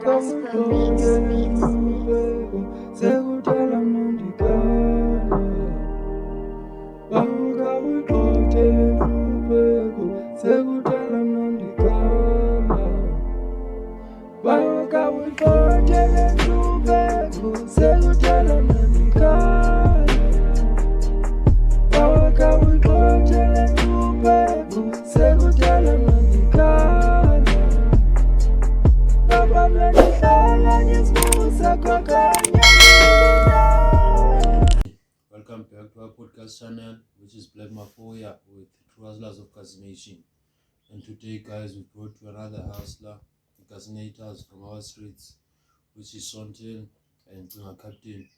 Gospel beats. Sekudala mnandikana bawukabuqothele nhlupheko sekudala mnandikana bawukabuqothele nhlupheko sekudala mnandikana bawukabuqothele nhlupheko sekudala mnandikana baba mnandihlala ngisibuza kwakhanya. Welcome back to our podcast channel, which is Blacc with True Hustlers of Kasination. And today, guys, we brought you another hustler, the Kasinators from our streets, which is SHAUN and Cinga Captain.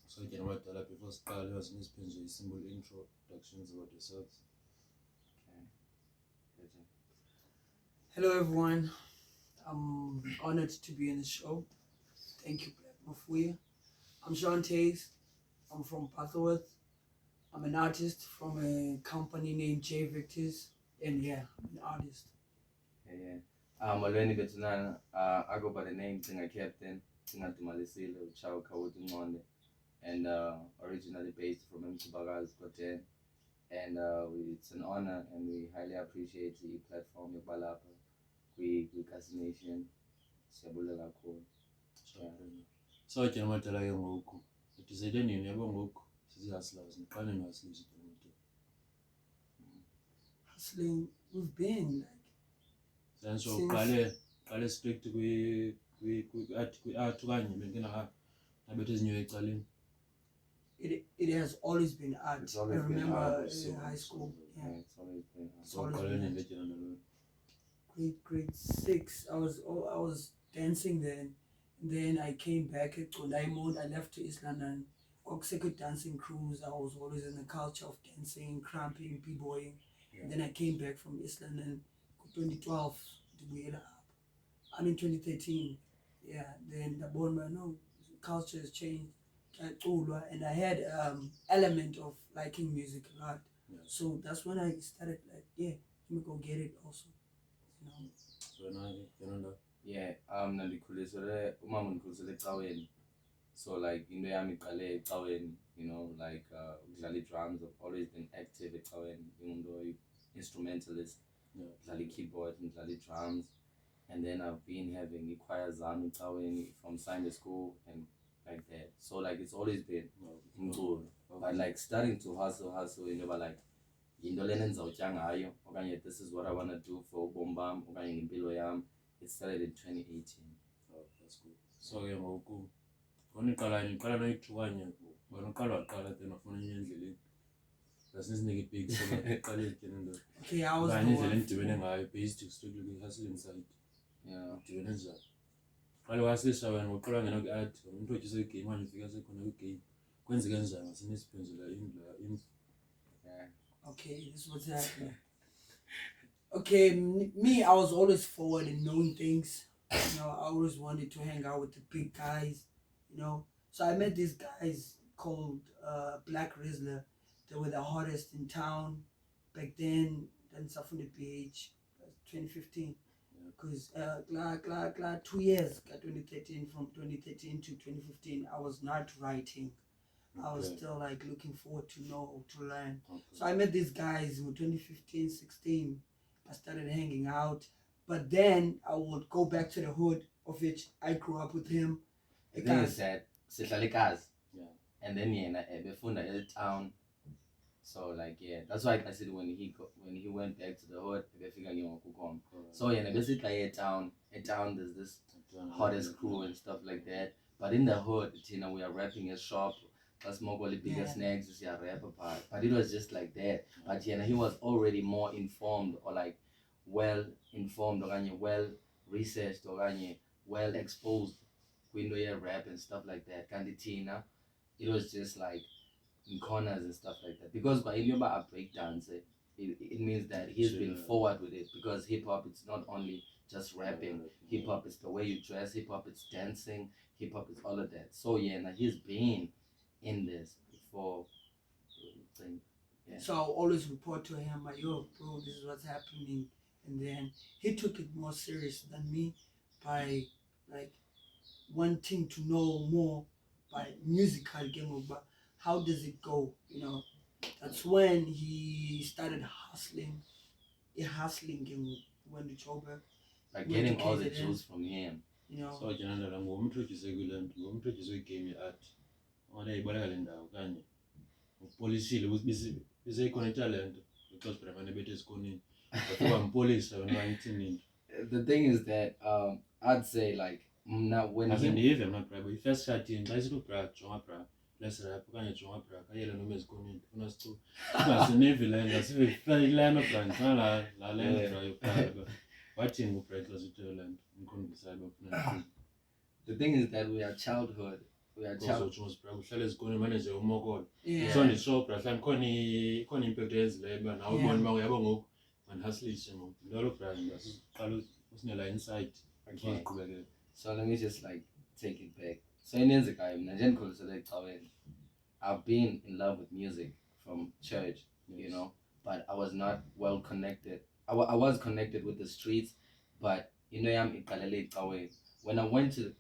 So you can write that up before start. Let's spend a simple introductions about yourselves. Okay. Hello, everyone. I'm honored to be in the show. Thank you, Blacc. I'm SHAUN. I'm from Butterworth. I'm an artist from a company named J Victors, and yeah, I'm an artist. Yeah. Molweni betunana. I go by the name Cinga Captain, Cinga Dumalisile, Chao Kawutungonde, and originally based from Mtubaga's Goten. And it's an honor, and we highly appreciate the platform of Balapa, we Kasination, Sabulela Ko. So you can tell you it is a day in your book, hustlers and planning hustlers. Hustling, we've been like. So Kale strict we art to It has always been art. I remember in high school. Yeah. It's always been art. Grade 6. I was dancing then. And then I came back at Diamond. I left to East London. Second dancing cruise. I was always in the culture of dancing, cramping, b-boying. Yeah. And then I came back from East London 2012 to be up. I mean 2013. Yeah. Then the culture has changed. And I had element of liking music a lot. Yeah. So that's when I started like, let me go get it also. You know. So now you know. Yeah, nandikhulisele umama ndikhulisele ecaweni, so like into yami iqale ecaweni, you know, like ukudlala drums. I've always been active ecaweni, ingumuntu instrumentalist, ngidlala keyboard, ngidlala drums, and then I've been having i-choir zami ecaweni from Sunday school and like that. So like it's always been umculo, but like starting to hustle, you know, like into lena ndizawutya ngayo okanye this is what I want to do for ubomi bam okanye ngempilo yam. It started in 2018. Oh, that's good. So yeah, ngoku ngoniqala noyithukanye ngonoqala waqala then wafuna enye endlela zasinike big so iqala igene okay, I was indlela endibene ngayo based strictly kwi-hustling side. Yeah, ndibene njani qala wasisha wena ngoqala ngena kwi-art umuntu otyisa igame manje ufika sekhona kwigame kwenzeke njani asinisiphenzela info. Yeah. Okay, this was happening. Okay, me, I was always forward in knowing things. You know, I always wanted to hang out with the big guys, you know. So I met these guys called Blacc. They were the hottest in town back then. Then Safuni PH, 2015. Because 2 years, 2013, from 2013 to 2015, I was not writing. I was still like looking forward to know, to learn. Okay. So I met these guys in 2015, 16. I started hanging out, but then I would go back to the hood of which I grew up with him. The thing is that and then befunda in town. So like that's why I said when he went back to the hood, so basically town there's this hottest crew and stuff like that. But in the hood, you know, we are rapping a shop. That's more the biggest snags is your rapper part. But it was just like that. But he was already more informed or like well informed or well researched or well exposed window rap and stuff like that. Canditina, it was just like in corners and stuff like that. Because by remember a breakdance, it means that he's been forward with it, because hip hop it's not only just rapping. Hip hop is the way you dress, hip hop it's dancing, hip hop is all of that. So now he's been in this before thing. So I'll always report to him like, yo bro, this is what's happening, and then he took it more serious than me by like wanting to know more by musical game, but how does it go? You know, that's when he started hustling. When the Joburg, Like went to getting all the KZN, jewels from him. you know. So ke nandala ngomintroduce kule nto ngomintroduce kwigame ye-art ona ibaleka le ndawo kanye upolishile biseyikhona le nto because phela mane bethu ezikonini bafika mpolisa wena ngithini The thing is that I'd say like now when ase he ndiyive mna bra i-first shot yini xa isithi ubra jonga bra let's rap okanye jonga bra kayele noma ezikonini funa sicu singazinivi le nto sivefeyileno bra ndifana la le nto bra yokuqala wathini ubra xa sithiyo le nto umkhombisayo bafuna the thing is that we are childhood. uzotsho bra uhlala ezikonini mane nje umokolo Yeah. so ndisho bra mhlawumbi ikhona impact eyenzileyo uba nawe ubone uba uyabo ngoku mandihasilishe ngoku into lo bra ngasiqala usinela insight Okay. uqhubekele. So let me just like take it back. So in Nzika, I've been in love with music from church, you know, but I was not well connected. I was connected with the streets, but you know, when I went to,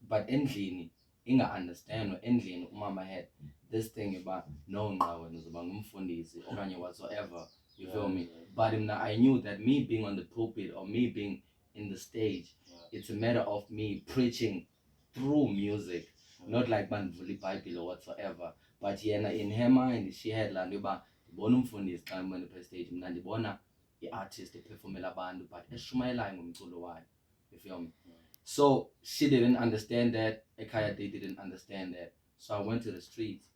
but endlini, inga understand or endlini, mama had this thing about knowing now and about umfundisi or whatsoever. You feel me? But I knew that me being on the pulpit or me being in the stage, it's a matter of me preaching through music, not like Manvuli Bible or whatsoever. But in her mind, she had like bonum fundis time when the stage Nandibona the artist performela band, but eshumayela ngumculo wayo. You feel me? So she didn't understand that, Ekaya they didn't understand that. So I went to the streets,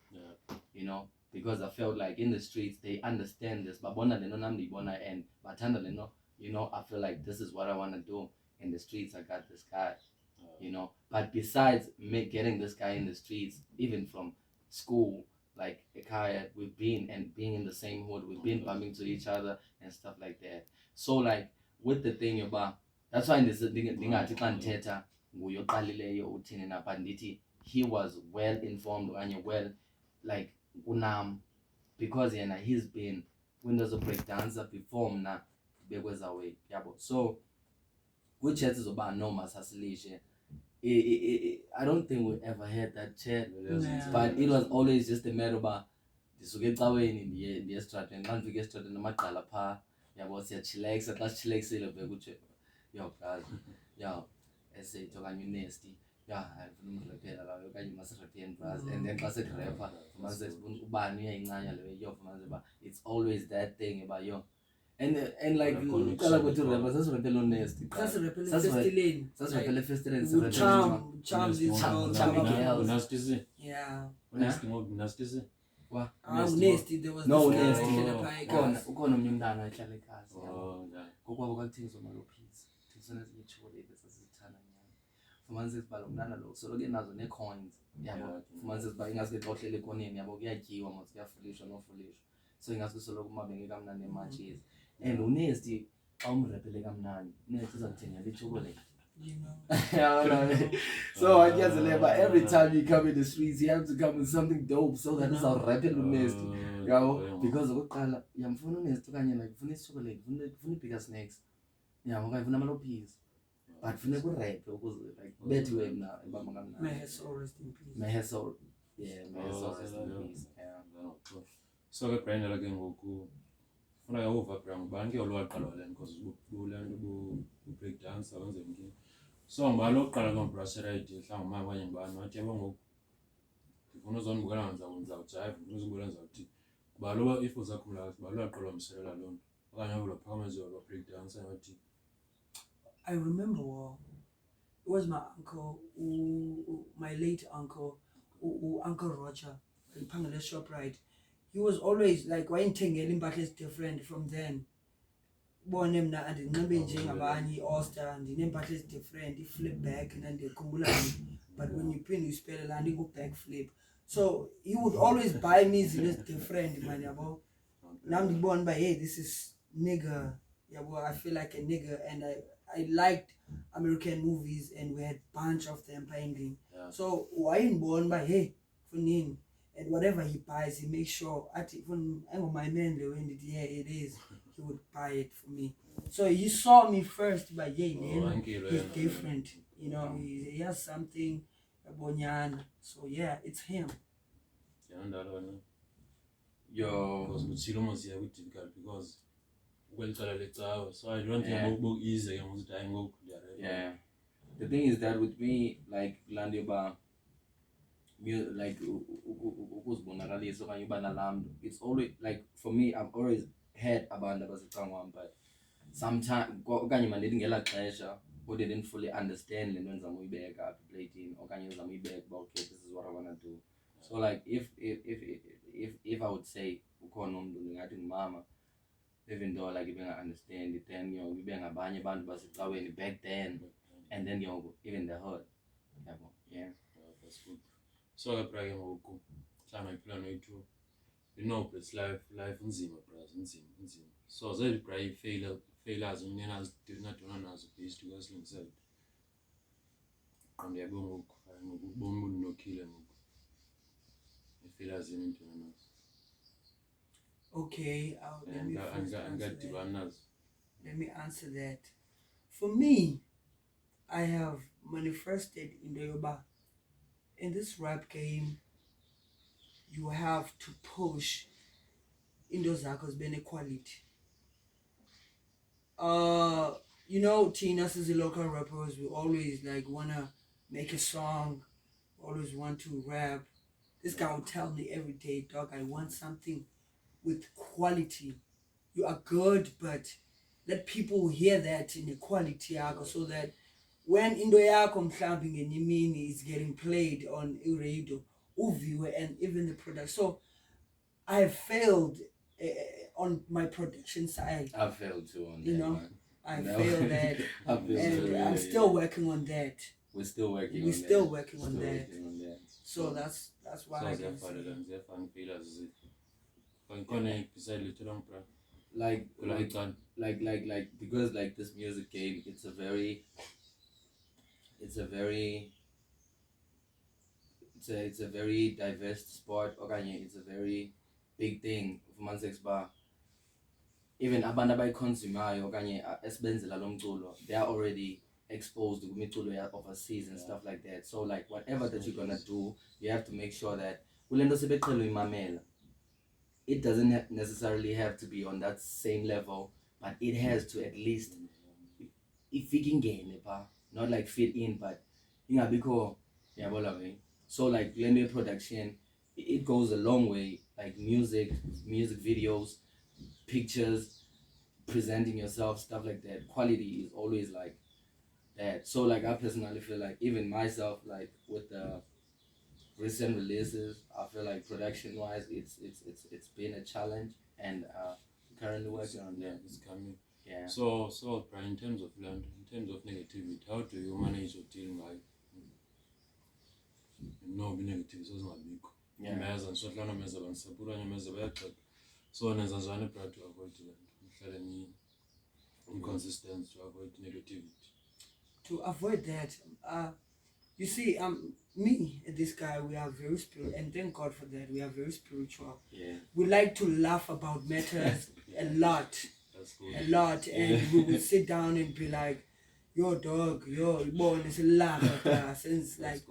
you know, because I felt like in the streets they understand this. But bona leno namdi bona and batanda leno, you know, I feel like this is what I want to do. In the streets, I got this guy, you know. But besides me getting this guy in the streets, even from school, like Ekaya, we've been and being in the same hood, we've been bumping to each other and stuff like that. So like with the thing about, that's why in this thing, he was well informed and well like unam because he's been Windows of breakdancer before na away. So good chat is about no assassination. I don't think we ever had that chat, but it was always just a matter about ndisuke ecaweni ndiye estradeni xa ndifika estradeni amagqala phaa yabo siyachilexa xa sichilexile vele kutsho yo brother yo esethi okanye unesti ndifuna umrepela layo okanye masirepeni brother and then xa sekurepha fumanise ubani uyayincanya leyo yo fumanise uba it's always that thing about yo and like uqala kwethu urepha sasirepela unesti sasirepela efestileni Unastisi? Yeah. Unasti ngoku unastisi? Nasty, there was No, this nasty. guy, Ukhona omnye umntana ehlala ekhasi. Oh, yeah. Kokwabo kwakuthengiswa amalophisi. Thengiswa nezinye ichokolate esasizithanda nyana. Fumanise ukuba lo mntana lo solo ke nazo nee-coins. Yabo. Fumanise ukuba ingaske xa uhleli ekoneni yabo kuyatyiwa mos kuyafulishwa nofulishwa. So ingaske soloko umabenge kamnandi ematches. And unesti xa umrepele kamnandi, unesti uzakuthengela ichokolate. you know. So I guess every time you come in the streets, you have to come with something dope so that it's all rapping unesti. Because okokuqala yamfuna unesti okanye like ufuna ichocolate, ufuna bigger snacks. Yeah, okanye ufuna amalophies. But funeka urap ukuze like bethiwe mna ebamba kamnandi. May his soul rest in peace. May his soul, yeah, may his soul rest in peace. Yeah. So ke brand la ke ngoku funa ya over brand banke olwaqala le because ubulanda bu break dance awenze inkingi. So ngibalo oqala ko brush right mhlawumbe mama kanye ngibani wathi yabo ngoku ndifuna uzonibukela ngizawujive ndifuna uzibukela ngizawuthi kubalo if uzakhula kubalo aqala umselela lo nto okanye abo phakamezo lo break dance wathi I remember it was my uncle, my late uncle, Uncle Roger, in Pangale ShopRite. He was always like, why intengeli impahla is different from then. Bone mna andinxibe njengabanye i-Oster ndinempahla is different, i-flip back nandikhumbula but when you pin you spell landing go back flip. So he would always buy me izinto different man yabo. Now I'm born by hey, this is nigger. Yeah, well, I feel like a nigger and I liked American movies and we had bunch of them playing. Yeah. So why in born by hey funin and whatever he buys he makes sure at even my man the way yeah it is. he would buy it for me. So he saw me first, but yeah, then he's different. You know, he has something abonyana. So yeah, it's him. Yo, because kuchilo mos yeah with difficult because ukwelithala lecawa, so I don't think Yeah. ngoku easy ke ngokuthi hayi ngoku yeah. The thing is that with me, like Landiba, like ukuzibonakalisa okanye uba nalamntu, it's always like for me, I've always had abantu abazicangwam, but sometimes okanye mandithi ngela xesha who didn't fully understand le nto ndizama uyibeka apha eplatini okanye ndizama uyibeka uba okay, this is what I want to do. So like if I would say ukhona umntu ndingathi ngumama, even though like ibenga-understand, then ibe ngabanye abantu basecaweni back then, and then even the hood. Yeah. That's good. So bra ke ngoku hlanga iphila noyi-2 but it's life nzima bras, nzima. So zeli bra failures unenazidona nazo based kwasilungisele qonde yabo ngoku bomi bunokhile ngoku i-failures entona nazo. Okay, let me first answer that. Let me answer that. For me, I have manifested in the Yoba. In this rap game, you have to push in those zakos equality. You know, Tinas as a local rappers, we always like wanna make a song, always want to rap. This guy will tell me every day, dog, I want something with quality. You are good, but let people hear that in the quality so that when into yakho mhlawumbe ngenye imini is getting played on radio, uviwe, and even the product. So I have failed on my production side. I've failed too on that. You know, man. I failed that, and I'm still working on that. We're still working. We're on still that. working on Still that. working on that. So that's why I can say. Ziyafana failures zithu. Khona beside little long bra. Like because like this music game, it's a very diverse sport. Okanye it's a very big thing for Mansex Bar. Even abantu abayiconsumayo okanye esibenzela lo mculo, they are already exposed to miculo overseas and stuff like that. So like whatever that you're gonna do, you have to make sure that kulento sebeqhela uyimamela, it doesn't necessarily have to be on that same level, but it has to at least ifike ingene pha, not like fit in, but ingabikho yabona ke. So like lento production, it goes a long way, like music videos, pictures, presenting yourself, stuff like that. Quality is always like that. So like I personally feel like even myself, like with the recent releases, I feel like production wise it's been a challenge, and currently working on that. It's coming. Yeah. So bra, in terms of land, in terms of negativity, how do you manage your dealing ngayo? No negativity zingabikho. Imeza ngisohlala meza bangisapura nyameza bayaxoxa. So nenza njani bra to avoid that? Mhlale ni inconsistent to avoid negativity. To avoid that, you see, me and this guy, we are very spiritual, and thank God for that. We are very spiritual. Yeah. We like to laugh about matters a lot. That's good. A lot, and we would sit down and be like, "Yo, dog, yo, boy, it's a laugh." Since like,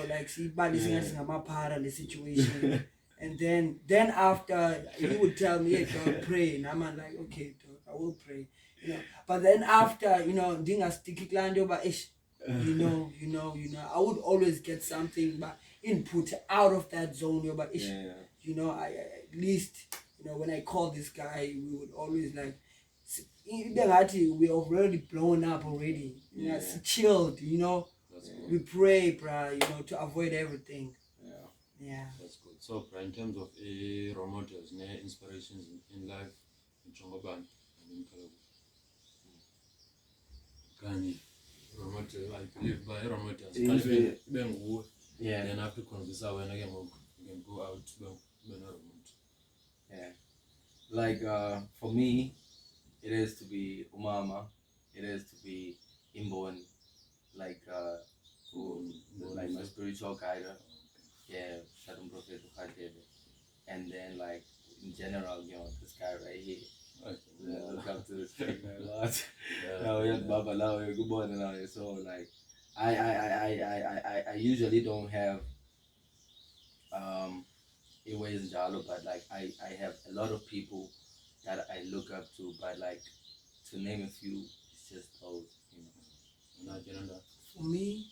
like, see, bad is para the situation, and then after he would tell me, "Hey, dog, pray," and I'm like, "Okay, dog, I will pray." You know, but then after, you know, doing a sticky land over ish. You know, I would always get something but input out of that zone, but you know, I at least, you know, when I call this guy, we would always like, we already blown up already. You know, it's chilled, you know. We pray, bruh, you know, to avoid everything. Yeah. That's good. So, in terms of role models, inspirations in life, Chongoban and Kanye. I believe by promoters. Yeah. Then have to convince our when again we can go out Yeah. Like for me, it is to be Umama, it is to be Imbon, like like my spiritual guide. Yeah, Shadow Prophet, and then like in general, you know, this guy right here. Yeah, I look up to this thing a lot. Now we have Baba now, good morning now. So like I usually don't have always Jalo, but like I have a lot of people that I look up to, but like to name a few, it's just those, you know. For me,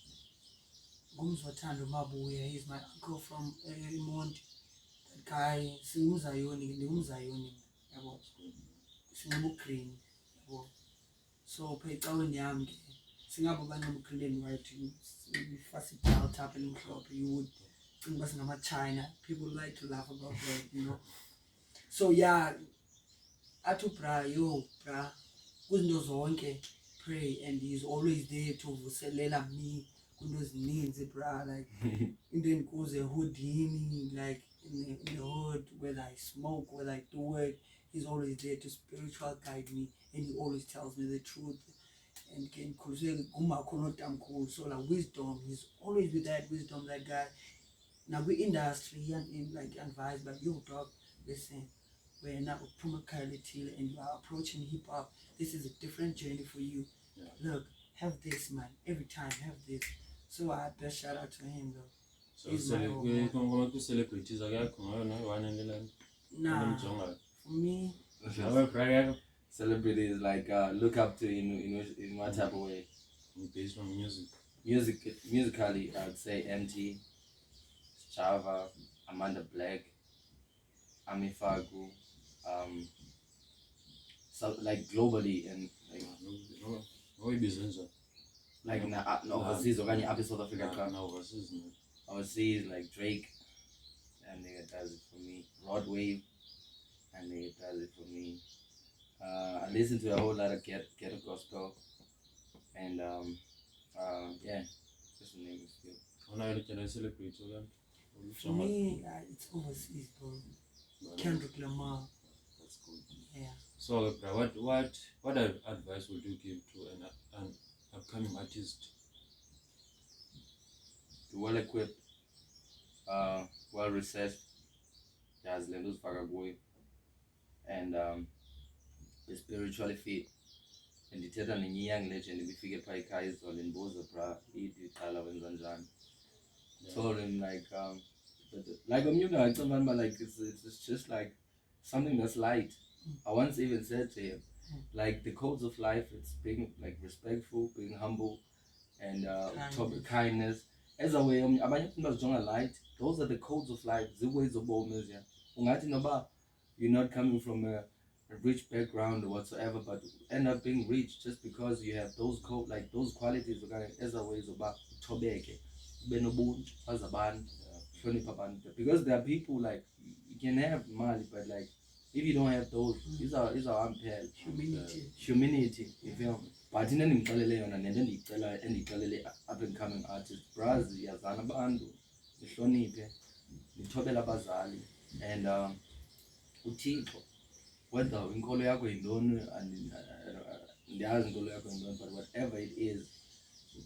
Gumzwatando Mabuya, he's my uncle from Mont. That guy, Singumzayoni, Ngumzayoni, yabo. Singabugreen, yabo. So phekaweni yami ke singabo banomgreen right fast it up and you would think about China. People like to laugh about that, you know. So yeah, atu bra yo bra kuzinto zonke pray, and he's always there to vuselela me kunto ezininzi bra, like into endikuze hoodini, like in the hood, whether I smoke, whether I do it, he's always there to spiritual guide me, and he always tells me the truth. And can so like wisdom, he's always with that wisdom, that guy. Now we industry and like advised by you dog, listen, we're now promokality and you are approaching hip hop. This is a different journey for you. Yeah. Look, have this man, every time have this. So I best shout out to him though. So celebrities nah, for me celebrities like look up to in what type of way? Based on music. Musically, I'd say MT, Java, Amanda Blacc, Amifagu, so like globally and like like overseas or any other South Africa. Overseas like Drake, and they does it for me. Rod Wave, and they does it for me. I listen to a whole lot of ghetto gospel, and yeah, just to name a few. For me, it's overseas, bro. Kendrick Lamar. That's good. Yeah. So, what advice would you give to an upcoming artist? Well equipped, well researched, has levels fagagui, and is spiritually fit. And ndithetha nenye young legend ibifike phaa ekhaya izolo ndibuza bra ithi iqala wenza njani. Told him like like it's just like something that's light. I once even said to him like the codes of life, it's being like respectful, being humble, and kindness. As a way abanye light, those are the codes of life, the ways of boldness. Yeah, ungathi noba you're not coming from a rich background or whatsoever, but end up being rich just because you have those those qualities. As a ways about tobeke, because there are people like you can have money, but like if you don't have those, these are unpaired. Humility, you feel me? But in any up and coming artist, Braz, yazana bandu, nihloniphe, nithobela abazali, and uThixo, whether inkolo yakho yintoni ndiyazi inkolo yakho yintoni, but whatever it is,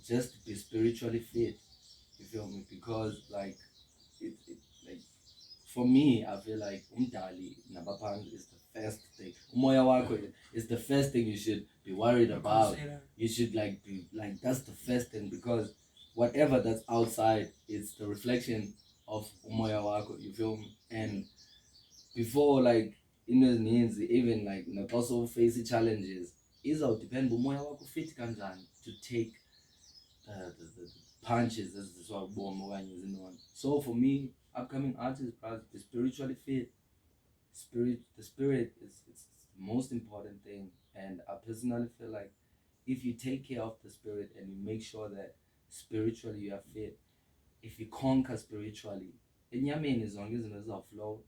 just be spiritually fit, you feel me? Because like like for me, I feel like umdali nabaphansi is the first thing. Umoya wakho is the first thing you should be worried about. You should like be like, that's the first thing, because whatever that's outside is the reflection of umoya wako, you feel me? And before like needs, even like also facing challenges, is all depend umoya wako fit kanjani to take the punches as this one bomb using one. So for me, upcoming artists, be spiritually fit. The spirit is the most important thing, and I personally feel like if you take care of the spirit and you make sure that spiritually you are fit, if you conquer spiritually, enyameni is long as a flow,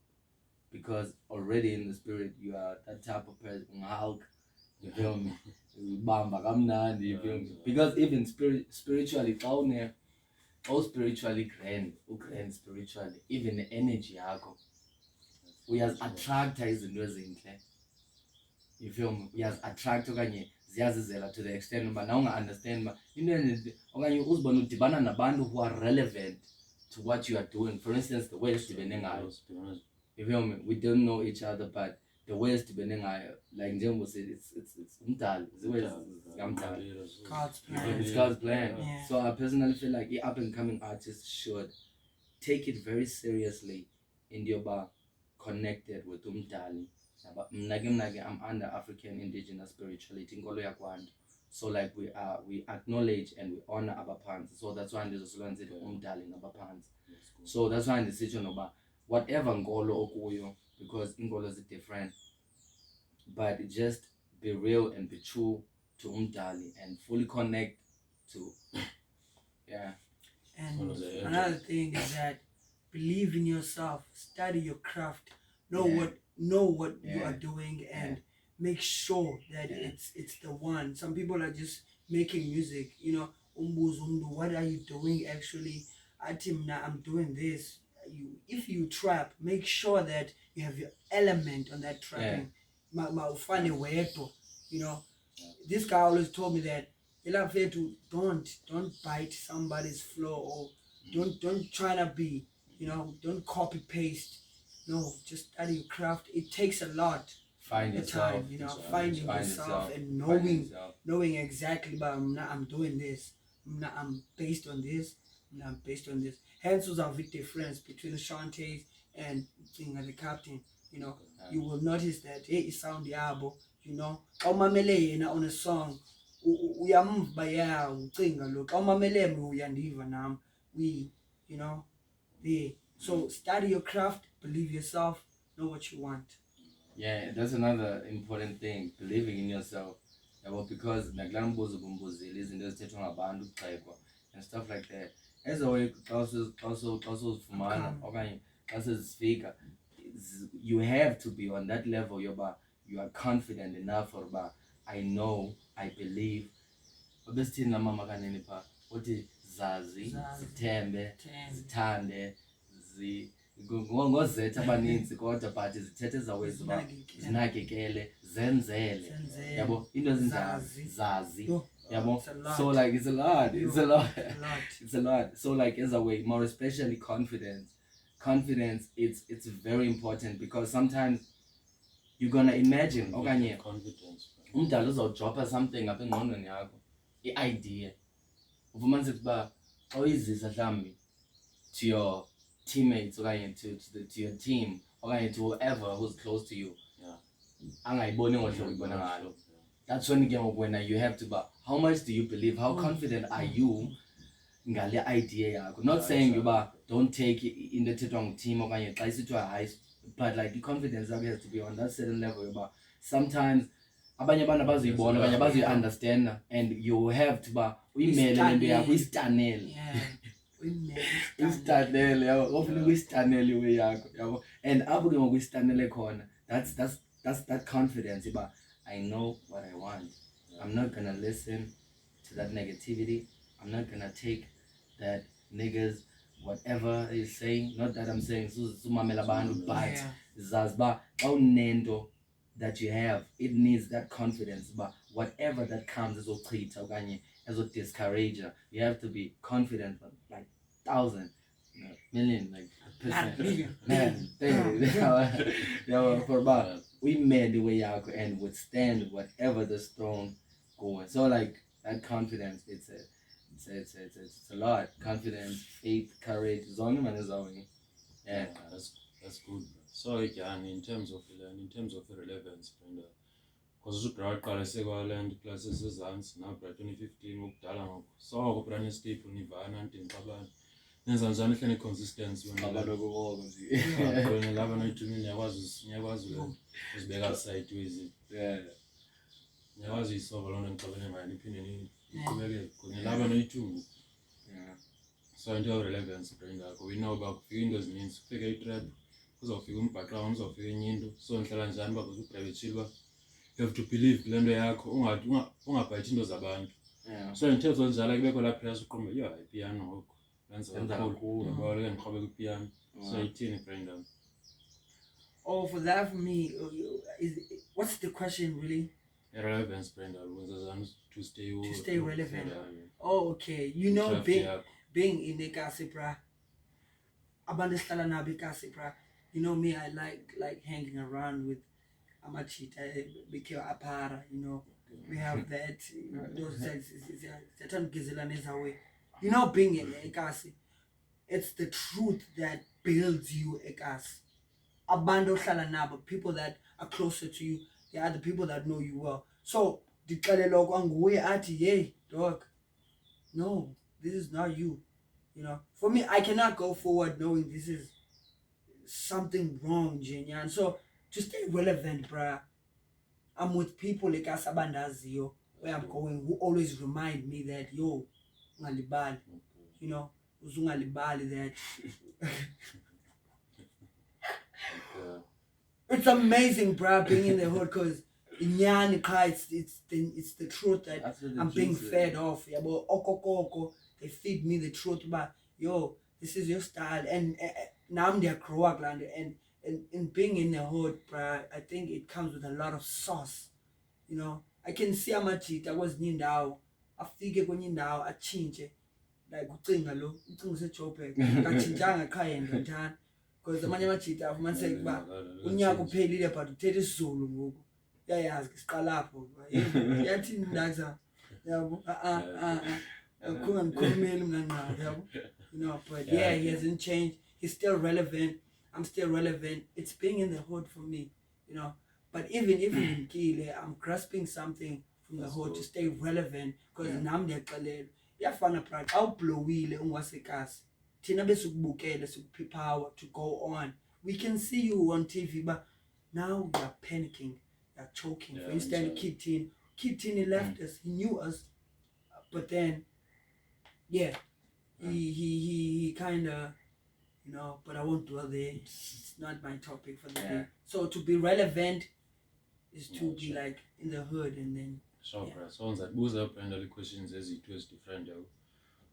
because already in the spirit you are that type of person, Hulk, you feel me? Bamba kamnandi, you feel me? Because even spiritually found there, all spiritually grand spiritually, even the energy yakho uyaz-attracta izinto ezinhle, you feel me? Uyaz-attracta okanye ziyazizela to the extent uba nawe unga-understand uba into okanye uzibone udibana nabantu who are relevant to what you are doing. For instance, the way esidibene ngayo, you feel me? We don't know each other, but the West benengayo like njengoba said it's umdali zikamdali. God's plan. It's God's plan. Yeah. So I personally feel like the up and coming artists should take it very seriously in yoba connected with umdali. I'm under African indigenous spirituality inkolo yakwantu. So like we acknowledge and we honor abaphansi. So that's why ndizosolwanze umdali nabaphansi. So that's why ndisitsho noba whatever nkolo okuyo, because inkolo is different, but just be real and be true to umdali and fully connect to And another thing is that believe in yourself, study your craft, know what you are doing, and make sure that it's the one. Some people are just making music, you know, what are you doing actually? I'm doing this. If you trap, make sure that you have your element on that trapping. Funny way, you know. This guy always told me that don't bite somebody's flow, or don't try to be, you know, don't copy paste. No, just study your craft. It takes a lot. Find yourself, time, you know, finding yourself and knowing exactly. But I'm doing this. I'm based on this. I'm based on this. Hence was a big difference between the Shantays and the Captain. You know, you will notice that it sound yabo. You know, awumamele on a song, uyamva ya ucinga lokho. Awumamele uyandiva nami. We, you know, so study your craft, believe yourself, know what you want. Yeah, that's another important thing, believing in yourself. Because and stuff like that. As a way also speaker, you have to be on that level. You are confident enough for I know, I believe. Obesithini mama kanini pha uthi zazi zithembe zithande ngozetha abaninzi kodwa but zithethe ezawezi uba zinakekele zenzele yabo into zazi yabo. So like it's a lot. So like as a way more especially confidence it's very important, because sometimes you're gonna imagine okanye umdala uzawudropha something apha engqondweni yakho, i-idea ufumanise ukuba awuyizisa mhlawumbi to your teammates okanye to your team okanye to whoever who's close to you, angayiboni ngohlobo uyibona ngalo. That's when you have to how much do you believe, how confident are you ngale idea yakho. Not saying yoba don't take into thethwa nguteam okanye xa isithiwa hayi, but like the confidence yakho has to be on that certain level yoba sometimes abanye abantu abazoyibona abanye abazoyi-understand, and you have to uyimele lento yakho uyistanele. Uyistanele yabo, ofuna ukuyistanele iwe yakho yabo. And apho ke ngoku uyistanele khona, that's that confidence yoba I know what I want. I'm not gonna listen to that negativity. I'm not gonna take that niggas whatever is saying. Not that I'm saying sumamela abantu, but zaziba awunento that you have, it needs that confidence. But whatever that comes as a okanye as a discourager, you have to be confident, like 1,000, million, like percent. Man, for about we made the way out and withstand whatever the storm going. So like that confidence, it's a lot. Confidence, faith, courage, zonke man is our yeah, that's good. So again, in terms of relevance, because uqala sekwaland classes ezansi na 2015 ukudala ngoku so ngobrand staple nivana ndinqabana nenza njani hlene consistency wena lokho nje wena laba noyithumini yakwazi uzibeka sideways yakwazi isolve lona ngicabane ngayo iphinde niqhubeke kunye laba noyithumini. So into relevance brand yakho we know about kufika into ezininzi, kufika itrap kuzofika umbhaqayo kuzofika enye into, so ngihlala njani bakuprivate chill you have to believe kulento yakho ungabhayithi into zabantu. So ngithetho njalo kubekho la press uqombe yo hayi piano ngoku lenza kakhulu ngoba ke ngiqhubeka kupiano. So ithini brand yakho? Oh, for that, for me, what's the question really? Relevance brand to stay relevant. Oh, okay. You know, being in the Kasipra, you know me, I like hanging around with amachita bekhe apara, you know. We have that, you know, those way. You know, being a kasi, it's the truth that builds you a kasi. Abantu ohlala nabo, people that are closer to you, they are the people that know you well. So ndixelelwa kwanguye athi, hey dog, no, this is not you. You know, for me, I cannot go forward knowing this is something wrong, Jenya. And so to stay relevant, bruh, I'm with people like Asabandaziyo, where I'm going, who always remind me that yo, ngalibali, you know, uzungalibali that. It's amazing, bruh, being in the hood, because it's the truth that I'm being fed off. Yeah, but okokoko, they feed me the truth about yo, this is your style, and now I'm there Kroagland, and being in the hood, bruh, I think it comes with a lot of sauce. You know, I can see how much it I was nindawo, afike kwenye indawo achinje, like ucinga lo, ucinga useJoburg, kachinjanga ekhaya ndiyandana. Because amanye amajita afumaniseka ukuba unyaka uphelile but uthetha isiZulu ngoku. Uyayazi ke siqala lapho. Yathini ndakza. Yabo kunganikhulumeli mina nqa, yabo. You know, but yeah, he hasn't changed. He's still relevant. I'm still relevant. It's being in the hood for me, you know. But even in Kile, I'm grasping something from the hood to stay relevant, because nam ndiyaqelela. Iyafana brother, awublowile ungasekasi. Thina besukubukela power to go on. We can see you on TV, but now you're panicking, you're choking. For instance, Kid Teen, he left us, he knew us, but then, yeah, he kind of, you know. But I won't dwell there. It's not my topic for the day. So to be relevant is to be like in the hood, and then. Sure, bro. Sounds like both up and the questions as it was different.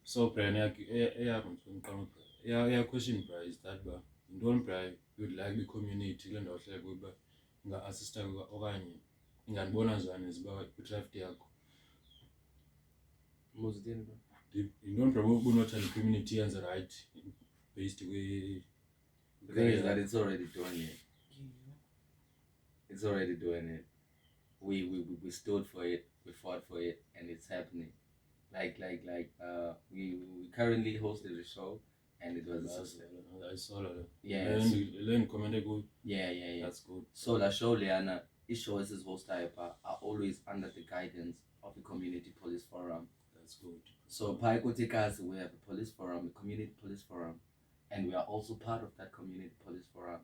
So, Brian, yeah, question, bro, is that, but don't pray, you'd like the community and also like nga assist okanye ngiyabona njani ziba draft yakho muzidini bro. Don't promote not the community and the right based way. The thing is that it's already doing it. It's already doing it. We stood for it, we fought for it, and it's happening. We currently hosted a show, and it was I saw that. Yeah. Learn commented good. Yeah. That's good. So the show Liana, each show is host type are always under the guidance of the community police forum. That's good. So Paikotikas, we have a police forum, a community police forum, and we are also part of that community police forum,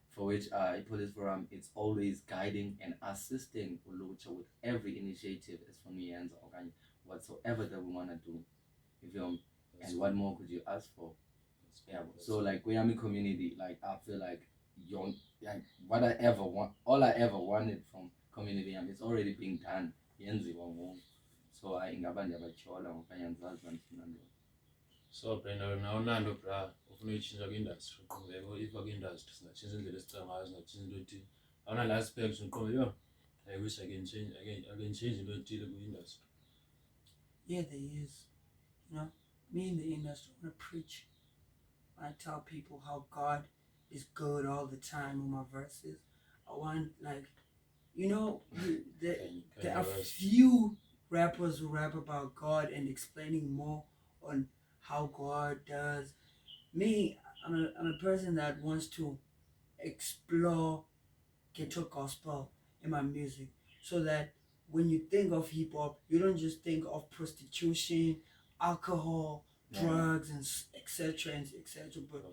for which a police forum it's always guiding and assisting Ulucha with every initiative as for me and whatsoever that we want to do. And what more could you ask for? So like we are in community, like I feel like young, like what I ever want, all I ever wanted from community, it's already being done. So I ingabanja bachola ngokanye ngizazi ngifuna. So Brenda, now Nando bra ufuna uyichinja ku-industry qhubeko if ku-industry singatshintsha indlela esicanga ngayo, singatshintsha into ethile. Awuna la aspect ngiqonde yo, I wish I can change into ethile ku-industry. Yeah, there is. You know, me in the industry, I want to preach. I tell people how God is good all the time in my verses. I want, like, you know, there are few rappers who rap about God and explaining more on how God does. Me, I'm a person that wants to explore ghetto gospel in my music, so that when you think of hip hop, you don't just think of prostitution, alcohol, drugs, and etc. But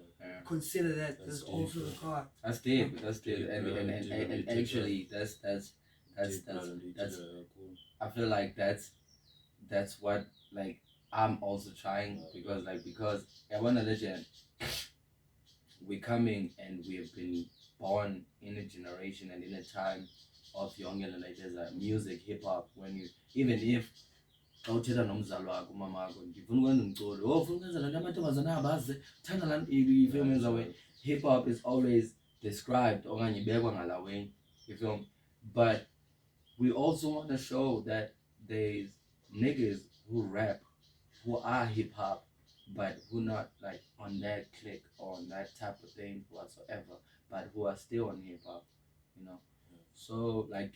consider that there's also the God. That's deep, and actually that's I feel like that's what like I'm also trying, because I want to legend. We're coming and we have been born in a generation and in a time of young and like there's a music, hip hop, when you even if awuthetha nomzali wakho umama wakho ngifuna ukwenza umculo ufuna ukwenza lanto amantombazana abaze thanda lana you feel me way hip hop is always described okanye ibekwa ngala way, you feel me? But we also want to show that there's niggas who rap who are hip hop but who not like on that click or on that type of thing whatsoever, but who are still on hip hop, you know. So like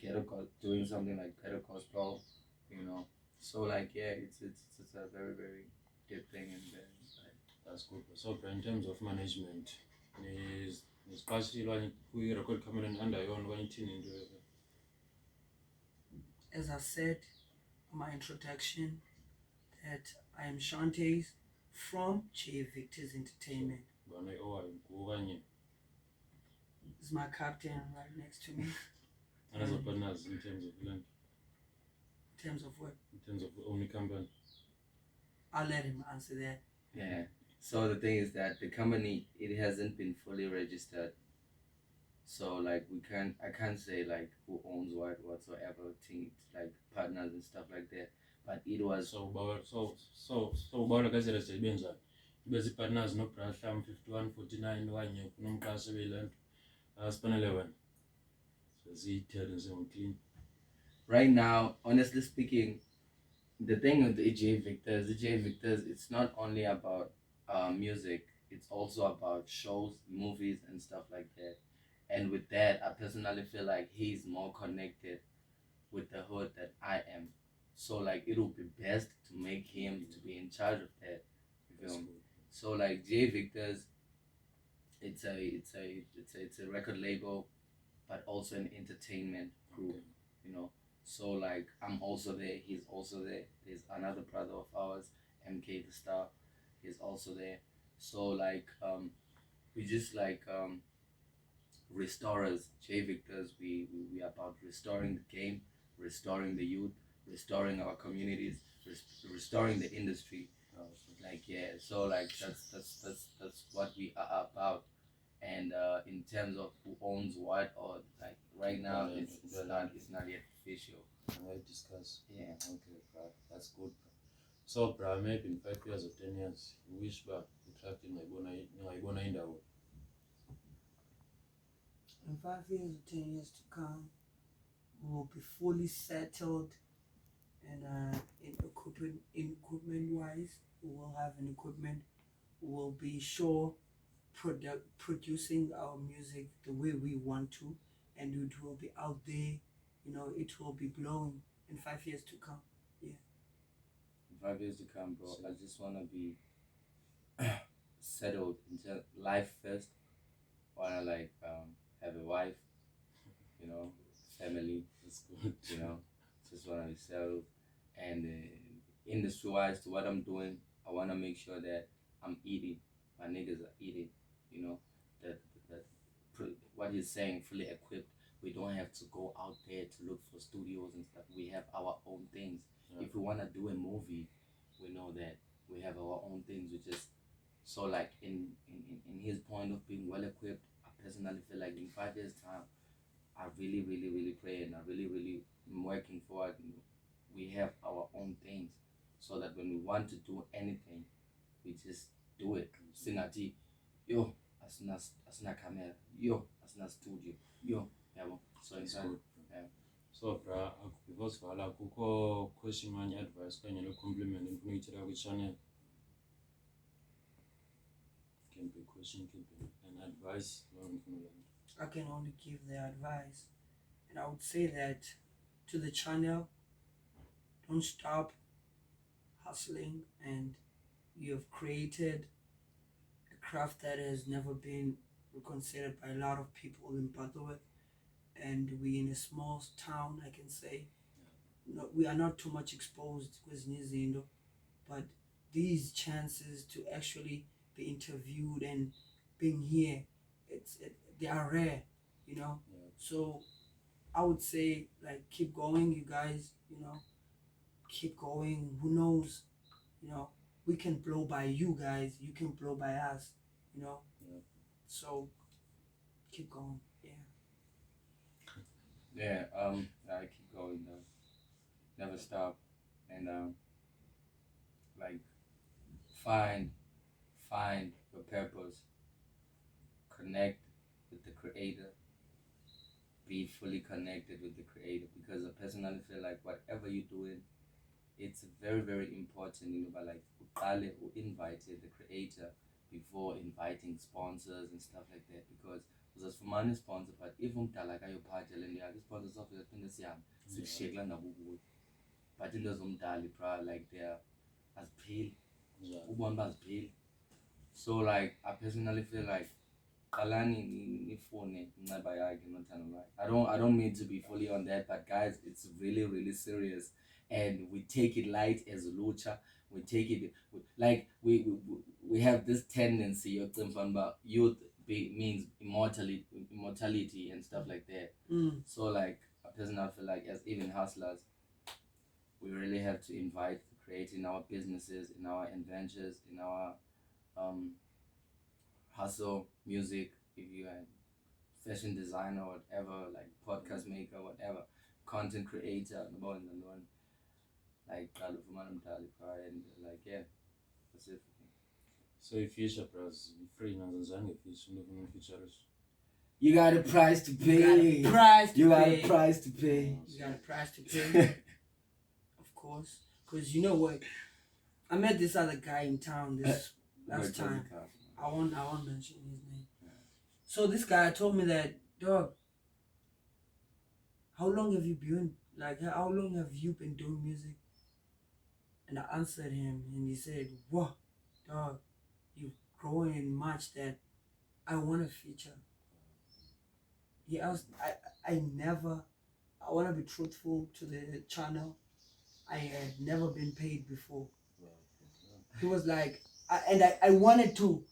doing something like ghetto gospel, So like yeah, it's a very very good thing and then like, That's good. So bro, in terms of management, is partially who record camera under your own one team into it. As I said in my introduction, that I am Shantays from J Victor's Entertainment. Gonna go This is my captain right next to me. and as a partners in terms of land, In terms of what? in terms of only company. I'll let him answer that. yeah. So the thing is that the company it hasn't been fully registered. So like I can't say like who owns what whatsoever things like partners and stuff like that. But it was So about guys that say benza. Bezi partners no prasham 5149 wanye kunomkase beland. Span 11. So Z10 clean. right now, honestly speaking, the thing with the J Victors, it's not only about music, it's also about shows, movies, and stuff like that. And with that, I personally feel like he's more connected with the hood than I am. So like it would be best to make him to be in charge of that. You feel me? So like J Victors, it's a record label, but also an entertainment group. Okay. So like I'm also there, he's also there. There's another brother of ours, MK the Star, he's also there. So like we just like restorers, J Victors. We are about restoring the game, restoring the youth, restoring our communities, restoring the industry. Like yeah, so like that's what we are about. And in terms of who owns what or like right now it's not yet official. I discuss. Yeah. Okay, bro. That's good. Bro. So, bro, maybe in 5 years or 10 years, you wish, bro, you trapped in my in that way. In 5 years or 10 years to come, we will be fully settled and in equipment wise, we will have an equipment. We will be sure producing our music the way we want to, and it will be out there. It will be blowing in 5 years to come. Yeah. In 5 years to come, bro, I just wanna be settled into life first. Wanna like have a wife, family. That's good. Just wanna be settled. And industry wise, to what I'm doing, I wanna make sure that I'm eating. My niggas are eating. That what he's saying, fully equipped. We don't have to go out there to look for studios and stuff. We have our own things. Yeah. If we wanna do a movie, we know that we have our own things. We just so like in his point of being well equipped, I personally feel like in 5 years time, I really really really pray and I really really am working for it. We have our own things, so that when we want to do anything, we just do it. Sinati, yo, asina camera, yo, asina studio, yo, yabo. So That's inside, good. yeah. So, bro, before Svala, kuko question manje advice kanye no compliment ngifuna uyithela ku channel. Can be question, can be an advice. I can only give the advice, and I would say that to the channel, don't stop hustling, and you have created a craft that has never been considered by a lot of people in Butterworth, and we in a small town, I can say. No, we are not too much exposed with Nizindo, but these chances to actually be interviewed and being here, they are rare, Yeah. So I would say like keep going, you guys. Keep going. Who knows? We can blow by you guys. You can blow by us. Yeah. So keep going. Yeah. Yeah, I keep going though. Never stop. And like find your purpose. Connect with the creator. Be fully connected with the creator, because I personally feel like whatever you're doing, it's very very important, but like uqale invite the creator before inviting sponsors and stuff like that, because uzasifumana isponsor, but if umdala akayophatha le nto yakhe isponsor sofika siphinde sihambe sikushiye kulaa ndawo ukuyo. But into zomdala bra, like they are azipheli, ubona uba azipheli. So like I personally feel like qalani nifune inceba yakhe nothando lwakhe. I don't mean to be fully on that, but guys, it's really serious, and we take it light as lucha. We take it like we have this tendency of thinking about youth means immortality and stuff like that. So like I personally feel like as even hustlers, we really have to invite creating our businesses, in our adventures, in our hustle, music, if you are fashion designer or whatever, like podcast maker, whatever, content creator, like and like yeah, that's it. So if future bros, free nanzanzange future. You got a price to pay. You got a price to pay. You got a price to pay. Of course, because you know what, I met this other guy in town this last time. I won't mention his name. So this guy told me that, dog, how long have you been doing music? And I answered him, and he said, "Whoa, dog, you've grown in much that I want to feature." Yeah, I want to be truthful to the channel. I had never been paid before. He was like, I wanted to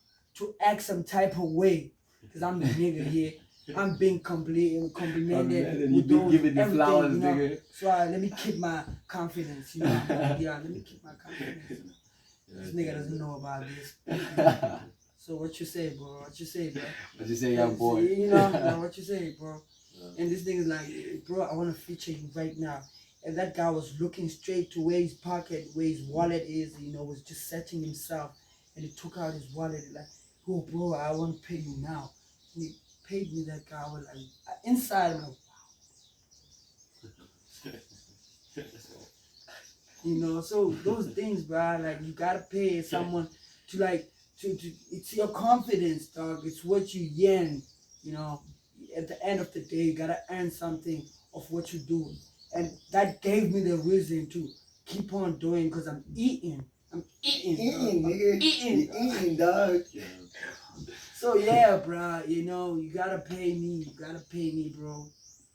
act some type of way, because I'm the nigga here. I'm being complimented. You've been giving the flowers, nigga. So let me keep my confidence, you know. Yeah, let me keep my confidence. This nigga doesn't know about this. So what you say, bro? What you say, young boy? You know, what you say, bro? Yeah. And this thing is like, bro, I want to feature you right now. And that guy was looking straight to where his wallet is, you know, was just searching himself. And he took out his wallet, like, oh, bro, I want to pay you now. And he paid me that guy. I was like, inside, I'm like, wow. You know, so those things, bro, like, you got to pay someone to, like, it's your confidence, dog. It's what you yearn, you know. At the end of the day, you got to earn something of what you do. And that gave me the reason to keep on doing, because I'm eating, dog. Yeah. So yeah, bro, you know, you gotta pay me, bro.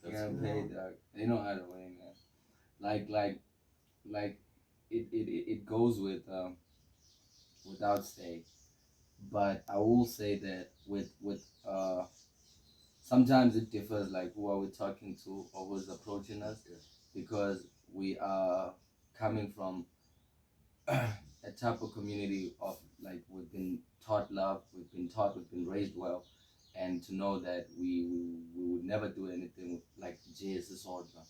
You gotta pay, dog. You know how to win, man. Like it goes with without saying, but I will say that with sometimes it differs, like who are we talking to or who's approaching us, because we are coming from a type of community of, like, we've been taught love, we've been raised well, and to know that we would never do anything like Jesus or that.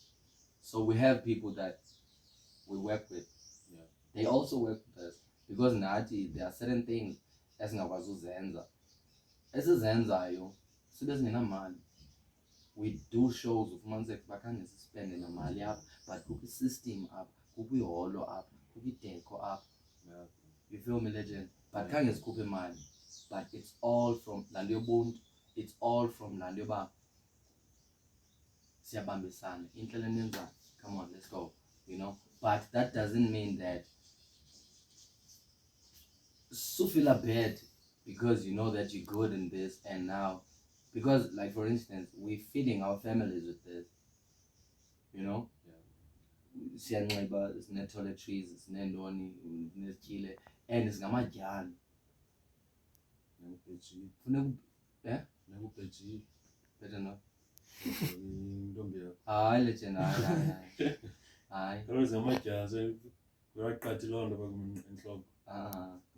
So we have people that we work with. Yeah. They also work with us, because Nati, there are certain things as Zenza. We do shows of Manzek Bakan is spending a mali up, but cookie system up, cookie holo up, cookie deco up. Yeah. You feel me, legend? But Kang is cookie man. But it's all from Landio Bund, it's all from Landioba. Siabambi San, Intelligence. Come on, let's go. You know? But that doesn't mean that so feel bad because you know that you're good in this, and now, because, like, for instance, we're feeding our families with this, you know. Siyanxiba, sine toiletries, sine ndoni, nesitile, and it's ngamadyana. Better not. Hayi legend, hayi. Kaloku ngamadyana uyaqathilonda enhloko.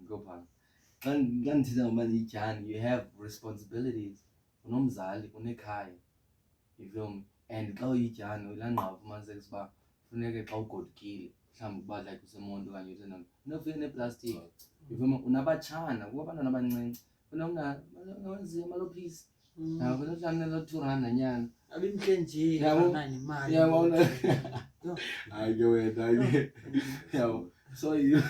Go pan. When you have responsibilities. Unomzali, unekhaya. You feel me? And xa uyijani ulanqaba ufumaniseke uba funeke xa ugodukile mhlawumbi uba like usemonto okanye usenani unofika neplastiki. You feel me? Unabatshana kuba abantwana abancinci unawenziwa amalophisi kunohlala nelo-200 nyana abimhle nje nemali hayi ke wena yabo. So you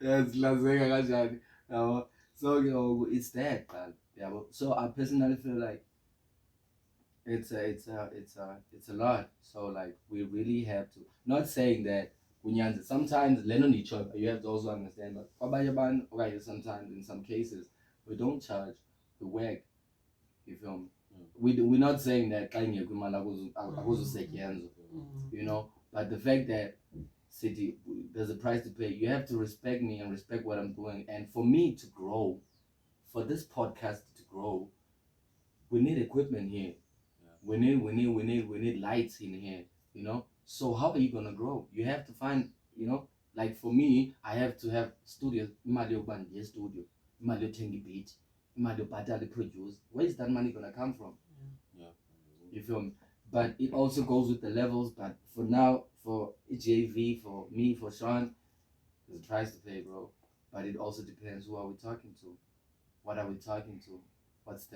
yazilazeka kanjani yabo. So it's that, but Yeah, so I personally feel like it's a lot. So like we really have to, not saying that sometimes you have to also understand, but okay, sometimes in some cases we don't charge, we work. You feel me? We're not saying that you know, but the fact that city, there's a price to pay. You have to respect me and respect what I'm doing, and for me to grow, for this podcast to grow, we need equipment here. We need lights in here, you know. So how are you gonna grow? You have to find, you know, like for me, I have to have studio, imali yokuba studio, imali yothenga beat, imali yobhatala produce. Where is that money gonna come from? Yeah. You feel me? But it also goes with the levels. But for now, for JV, for me, for Sean, there's a price to pay, bro. But it also depends who are we talking to, what are we talking to, what's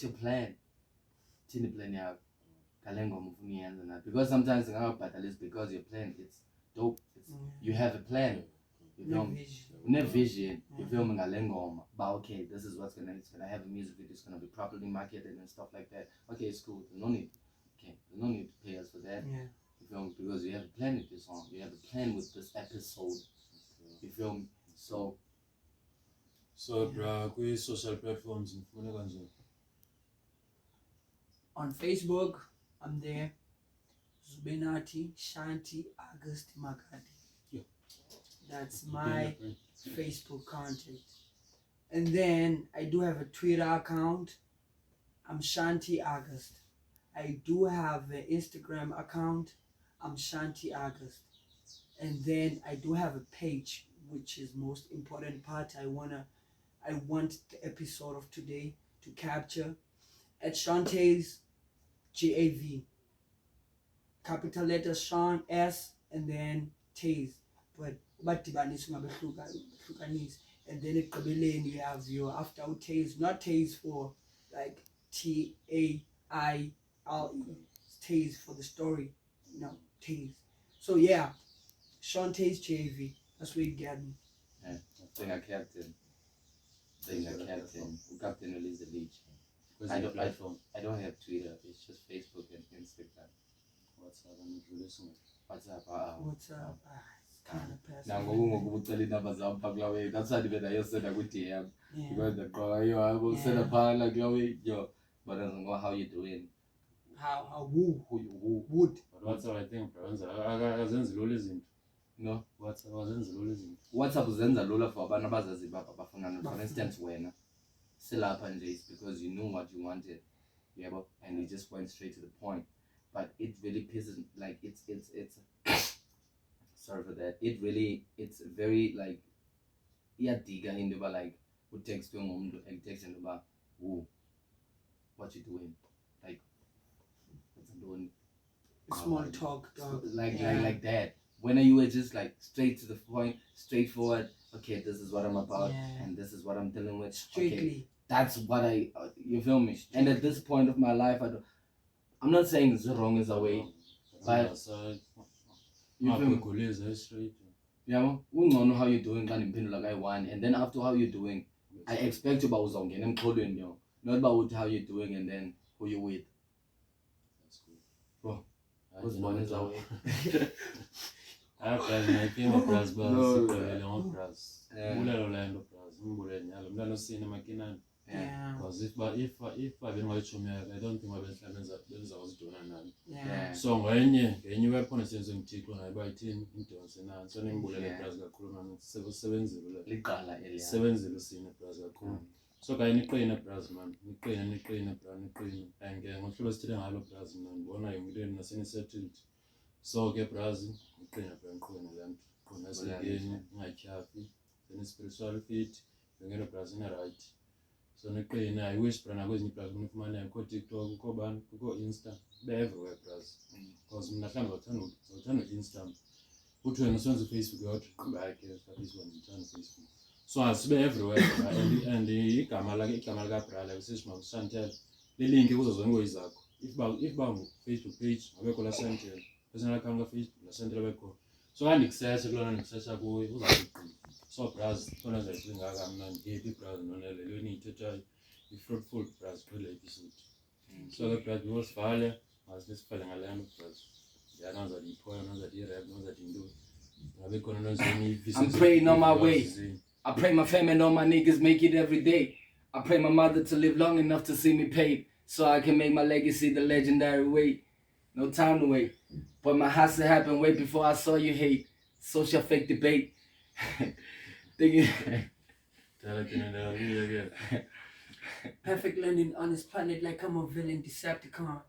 your plan? Tini plan ya kalengo mufuni yanza na, because sometimes but at least because your plan, it's dope. It's you have a plan. You feel me? Vision. You feel me? But okay, this is it's gonna have a music video. It's gonna be properly marketed and stuff like that. Okay, it's cool. There's no need to pay us for that. Yeah. You feel me? Because you have a plan with this song. You have a plan with this episode. You feel me? So bra, social platforms ngifuna kanjani? On Facebook, I'm there. Zubenati Shanti August Makati. Yeah. That's my Facebook contact. And then I do have a Twitter account. I'm Shanti August. I do have an Instagram account. I'm Shanti August. And then I do have a page, which is most important part. I want the episode of today to capture at Shantae's GAV. Capital letters Sean S and then Taze. But and then ekugqibeleni you have your after Taze, not Taze for like TAILE, Taze for the story, you know, Taze. So yeah, Sean Taze JV, that's where you get me. Yeah, captain. Captain release the leech. I don't have Twitter. It's just Facebook and Instagram. WhatsApp and releasing it. WhatsApp. It's kind of passive. That's why I said I would DM. Yeah. Because the guy I will send a pile like yo. But I don't know how you doing. How who you would. But WhatsApp, I think azenza lula izinto. No. WhatsApp azenza lula izinto. WhatsApp zenza lula for abantu abazazi bafunana. For instance, wena silapha nje is because you knew what you wanted. Yeah, and you just went straight to the point. But it really pisses, like it's sorry for that. It's very like iyadiga into ba like utext umuntu and text into ba what you doing, like what's doing, small talk dog. Like that. When you were just like straight to the point, straightforward. Okay, this is what I'm about, and this is what I'm dealing with. Strictly. Okay, that's what you feel me? Strictly. And at this point of my life, I'm not saying it's wrong as a way, but you feel me? Yeah, we know how you're doing, and then after how you're doing, I expect you about not about how you're doing and then who you with. That's good. Bro, what's one is away? I think Braz Braz. Yeah. Because if I've been watching, I don't think I've was doing none. Yeah. So when you were punishing Chico and I buy 10 into and so name bullet Brazil 7-0 seen a Brazil. So I need playing a Brazman, and what was still a hollow Brazman, one I didn't see settled. So get Brazil, playing a Branco and land, Conas again, my chaffy, then spiritual feet, you get a Brazil right. So I wish Prana was in Plasma money and go TikTok, go ban, go Insta, they're everywhere, because Nakan will turn Insta. Put you on the sons of Facebook, go back, this one, turn Facebook. So I see everywhere, and the Kamalaga Prala, Sishma, Santel, the link was on Wizak. If Facebook page, I will Santel, personal account of Facebook, Santel. So I access a boy, So bras, khona nje singaka mina ngithi bras nonele lweni ithetha i-fruitful bras kwele episode. So ke bras bosivale, masisifale ngalena bras. Yana za diphoya, naza di-rap, naza dinto. Ngabe khona nozeni I'm praying on my way. I pray my family and all my niggas make it every day. I pray my mother to live long enough to see me paid, so I can make my legacy the legendary way. No time to wait, but my hustle happened way before I saw you hate. Social fake debate. Thinking Perfect landing on this planet like I'm a villain Decepticon.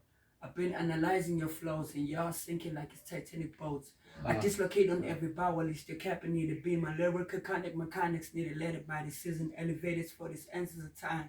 I've been analyzing your flows and y'all sinking like it's Titanic boats. I dislocate on every bow while it's still capping need to be my lyrical conic mechanics need to let it by decision elevators for this answers of time.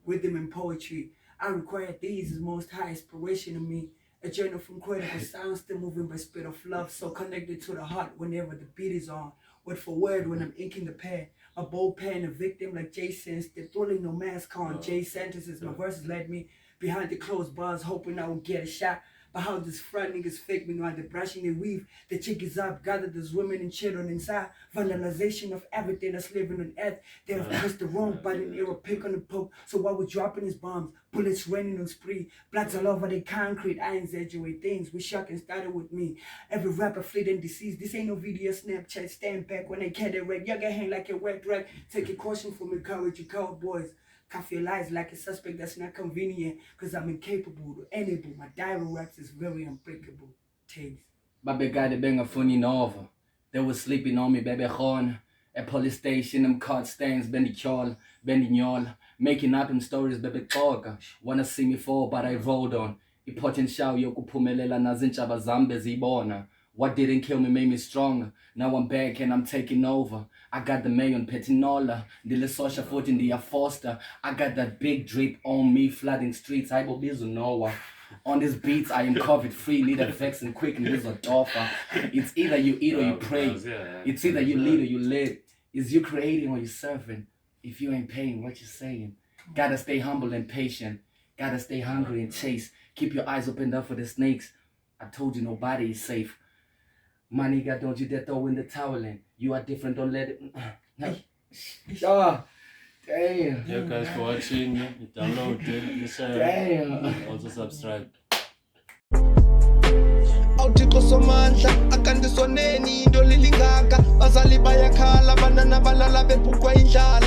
Rhythm and poetry, I require these as most high inspiration of me. A journal from credible sound, still moving by spirit of love, so connected to the heart whenever the beat is on. Word for word when I'm inking the pad. A bold pen, a victim like Jason, still throwing no mask on. Jay sentences, my verses led me behind the closed bars, hoping I would get a shot. But how this front niggas fake me while they're brushing their weave. The chick is up, gathered there's women and children inside. Vandalization of everything that's living on earth. They've pressed the wrong button, arrow pick on the pope. So while we're dropping his bombs, bullets raining on spree. Blacks all over the concrete, I exaggerate things. We shocking started with me. Every rapper fleet and disease. This ain't no video Snapchat, stand back when they can't erect. Y'all get hang like a wet rag. Take a caution from me, courage, you cowboys. Coffee lies like a suspect that's not convenient, cause I'm incapable to enable. My diary raps is very unbreakable. Taste. Baby got it bang a funny novel. They was sleeping on me, baby Khon. At police station, them card stands, bending y'all. Making up them stories, baby Koga. Wanna see me fall, but I rolled on. Important show yokupumelela nazinchaba zambe zibona. What didn't kill me made me stronger. Now I'm back and I'm taking over. I got the mayon petinola, the Lesosha foot in the Foster. I got that big drip on me, flooding streets. I will be Noah. On these beats, I am COVID free, need a vex and quick and this a doffer. It's either you eat or you pray. It's either you lead or you live. It's you creating or you serving. If you ain't paying, what you saying? Gotta stay humble and patient. Gotta stay hungry and chase. Keep your eyes opened up for the snakes. I told you nobody is safe. My nigga, don't you dare throw in the towel in. You are different, don't let it. Oh, damn. Yeah, guys, for watching. You download it, you share. Damn. Also subscribe. Awuthixo somandla akandisoneni into lilingaka bazali bayakhala banana balala bebhukwa indlala